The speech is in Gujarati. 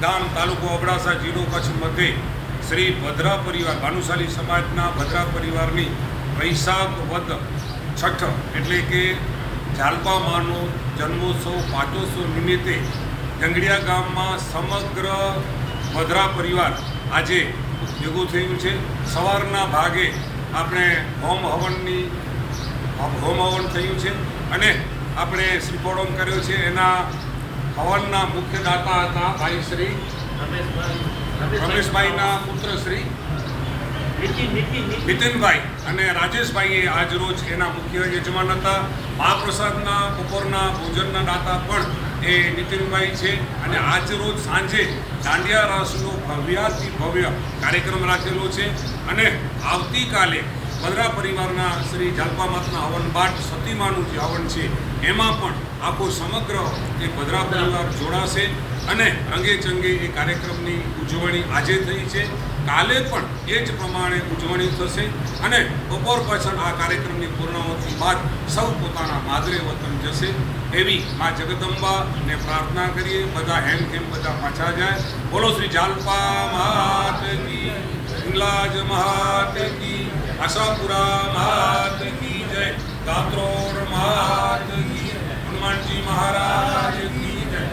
ગામ તાલુકો અબડાસા જિલ્લો કચ્છ મધ્યે શ્રી ભદ્રા પરિવાર ભાનુશાલી સમાજના ભદ્રા પરિવારની વૈશાખ વદ છઠ્ઠ એટલે કે જાલપા માનો જન્મોત્સવ પાટોત્સવ નિમિત્તે જંગડિયા ગામમાં સમગ્ર ભદ્રા પરિવાર આજે ભેગું થયું છે। સવારના ભાગે આપણે હોમ હવન થયું છે અને આપણે શ્રીફળોમ કર્યો છે। એના હવનના મુખ્ય દાતા હતા ભાઈ શ્રી રમેશભાઈના પુત્ર શ્રી નીતિનભાઈ અને રાજેશભાઈએ આજરોજ એના મુખ્ય યજમાન હતા। મહાપ્રસાદના બપોરના ભોજનના દાતા પણ એ નીતિનભાઈ છે અને આજરોજ સાંજે દાંડિયા રાસનો ભવ્યાતિ ભવ્ય કાર્યક્રમ રાખેલો છે અને આવતીકાલે ભદ્રા પરિવારના શ્રી જાલપા માતના હવન બાદ સતીમાનું જે હવન છે એમાં પણ આખો સમગ્ર એ ભદ્રા પરિવાર જોડાશે અને રંગે ચંગે એ કાર્યક્રમની ઉજવણી આજે થઈ છે। કાલે પણ એ જ પ્રમાણે ઉજવણી થશે અને બપોર પછી આ કાર્યક્રમની પૂર્ણાહુતિ બાદ સૌ પોતાના માદરે વતન જશે એવી મા જગદંબાને પ્રાર્થના કરીએ। બધા હેમખેમ બધા પાછા જાય। બોલો શ્રી જાલપા માત કી, હિંગલાજ માત કી, આશાપુરા માત કી જય, ગાત્રોડ માત કી, હનુમાનજી મહારાજ કી જય।